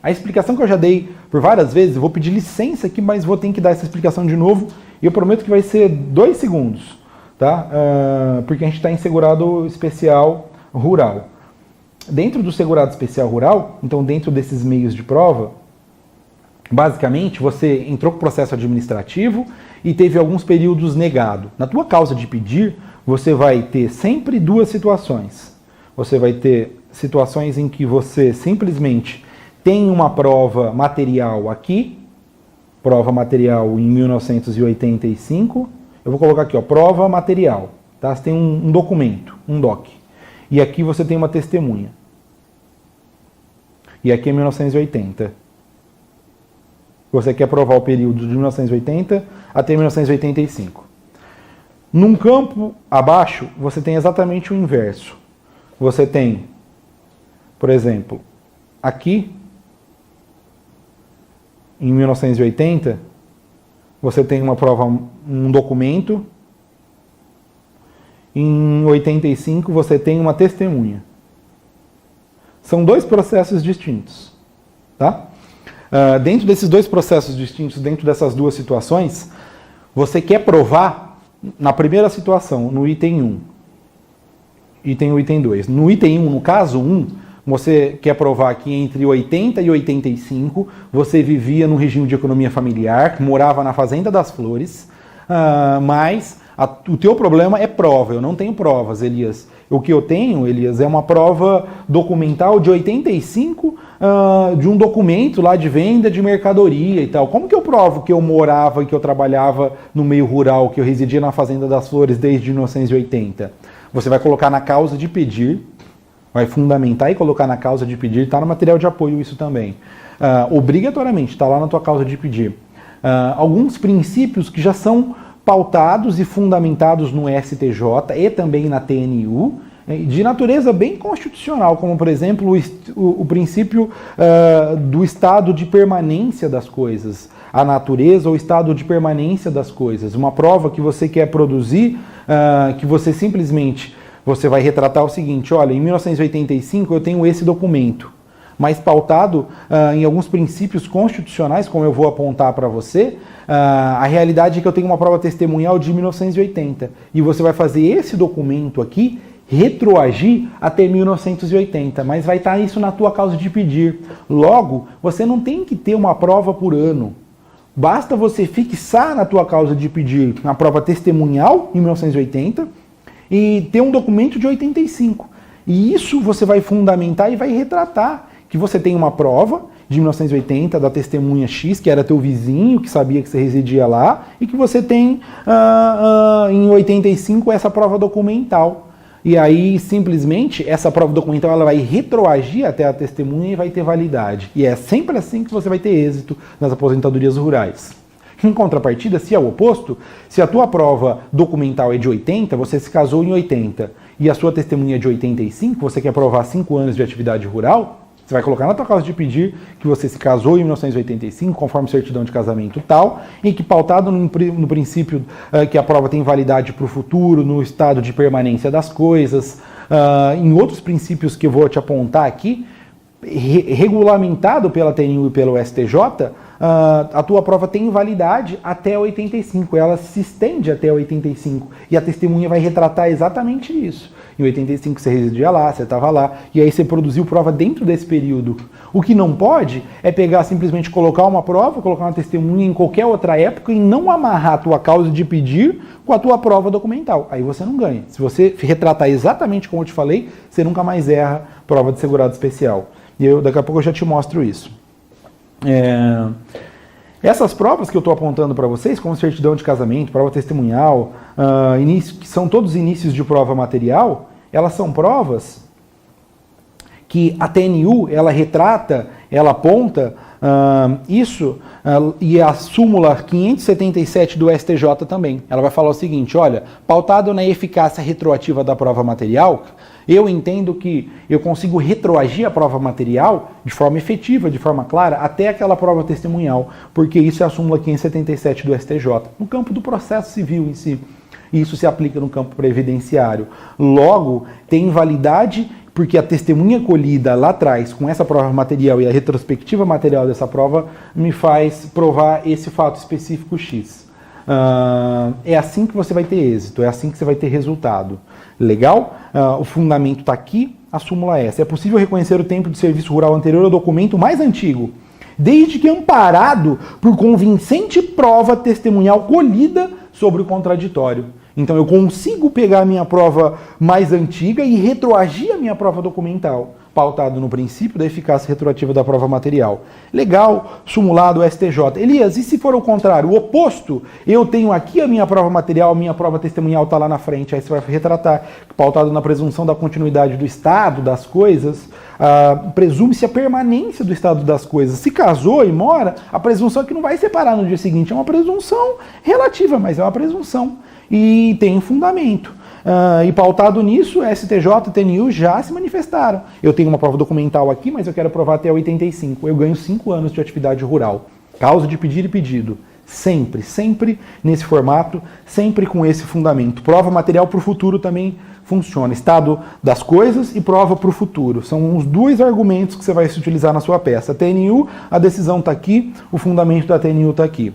A explicação que eu já dei por várias vezes, eu vou pedir licença aqui, mas vou ter que dar essa explicação de novo, e eu prometo que vai ser 2 segundos, tá? Porque a gente está em segurado especial rural. Dentro do segurado especial rural, então dentro desses meios de prova, basicamente você entrou com o processo administrativo e teve alguns períodos negado. Na tua causa de pedir, você vai ter sempre 2 situações. Você vai ter situações em que você simplesmente tem uma prova material aqui, prova material em 1985, eu vou colocar aqui, ó, prova material, tá? Você tem um documento, um doc. E aqui você tem uma testemunha. E aqui é 1980. Você quer provar o período de 1980 até 1985. Num campo abaixo, você tem exatamente o inverso. Você tem, por exemplo, aqui, em 1980, você tem uma prova, um documento. Em 85, você tem uma testemunha. São 2 processos distintos, tá? Dentro desses 2 processos distintos, dentro dessas 2 situações, você quer provar na primeira situação, no item 1, e tem o item 2. No item 1, no caso 1, você quer provar que entre 80 e 85 você vivia num regime de economia familiar, morava na Fazenda das Flores, mas o teu problema é prova. Eu não tenho provas, Elias. O que eu tenho, Elias, é uma prova documental de 85 de um documento lá de venda de mercadoria e tal. Como que eu provo que eu morava e que eu trabalhava no meio rural, que eu residia na Fazenda das Flores desde 1980? Você vai colocar na causa de pedir, vai fundamentar e colocar na causa de pedir, está no material de apoio isso também. Obrigatoriamente, está lá na tua causa de pedir. Alguns princípios que já são pautados e fundamentados no STJ e também na TNU, de natureza bem constitucional, como, por exemplo, o princípio do estado de permanência das coisas, a natureza ou estado de permanência das coisas. Uma prova que você quer produzir, que você simplesmente, você vai retratar o seguinte, olha, em 1985 eu tenho esse documento, mas pautado em alguns princípios constitucionais, como eu vou apontar para você, a realidade é que eu tenho uma prova testemunhal de 1980, e você vai fazer esse documento aqui retroagir até 1980, mas vai estar isso na tua causa de pedir. Logo, você não tem que ter uma prova por ano. Basta você fixar na tua causa de pedir a prova testemunhal em 1980 e ter um documento de 85. E isso você vai fundamentar e vai retratar que você tem uma prova de 1980 da testemunha X, que era teu vizinho, que sabia que você residia lá, e que você tem em 85 essa prova documental. E aí, simplesmente, essa prova documental ela vai retroagir até a testemunha e vai ter validade. E é sempre assim que você vai ter êxito nas aposentadorias rurais. Em contrapartida, se é o oposto, se a tua prova documental é de 80, você se casou em 80, e a sua testemunha é de 85, você quer provar 5 anos de atividade rural, você vai colocar na tua causa de pedir que você se casou em 1985, conforme certidão de casamento tal, e que pautado no princípio que a prova tem validade para o futuro, no estado de permanência das coisas, em outros princípios que eu vou te apontar aqui, regulamentado pela TNU e pelo STJ, a tua prova tem validade até 85, ela se estende até 85, e a testemunha vai retratar exatamente isso. Em 85 você residia lá, você estava lá, e aí você produziu prova dentro desse período. O que não pode é pegar simplesmente colocar uma prova, colocar uma testemunha em qualquer outra época e não amarrar a tua causa de pedir com a tua prova documental. Aí você não ganha. Se você retratar exatamente como eu te falei, você nunca mais erra prova de segurado especial. E daqui a pouco eu já te mostro isso. Essas provas que eu estou apontando para vocês, como certidão de casamento, prova testemunhal, que são todos inícios de prova material, elas são provas que a TNU, ela retrata, ela aponta isso, e a súmula 577 do STJ também. Ela vai falar o seguinte, olha, pautado na eficácia retroativa da prova material, eu entendo que eu consigo retroagir a prova material de forma efetiva, de forma clara, até aquela prova testemunhal, porque isso é a súmula 577 do STJ, no campo do processo civil em si. Isso se aplica no campo previdenciário. Logo, tem validade porque a testemunha colhida lá atrás com essa prova material e a retrospectiva material dessa prova me faz provar esse fato específico X. É assim que você vai ter êxito, é assim que você vai ter resultado. Legal? O fundamento está aqui, a súmula é essa. É possível reconhecer o tempo de serviço rural anterior ao documento mais antigo, desde que amparado por convincente prova testemunhal colhida sobre o contraditório. Então eu consigo pegar a minha prova mais antiga e retroagir a minha prova documental, pautado no princípio da eficácia retroativa da prova material. Legal, simulado STJ. Elias, e se for o contrário, o oposto? Eu tenho aqui a minha prova material, a minha prova testemunhal está lá na frente, aí você vai retratar, pautado na presunção da continuidade do estado das coisas, presume-se a permanência do estado das coisas. Se casou e mora, a presunção é que não vai separar no dia seguinte, é uma presunção relativa, mas é uma presunção. E tem fundamento. E pautado nisso, STJ e TNU já se manifestaram. Eu tenho uma prova documental aqui, mas eu quero provar até 85. Eu ganho 5 anos de atividade rural. Causa de pedir e pedido. Sempre, sempre nesse formato, sempre com esse fundamento. Prova material para o futuro também funciona. Estado das coisas e prova para o futuro. São os 2 argumentos que você vai se utilizar na sua peça. A TNU, a decisão está aqui, o fundamento da TNU está aqui.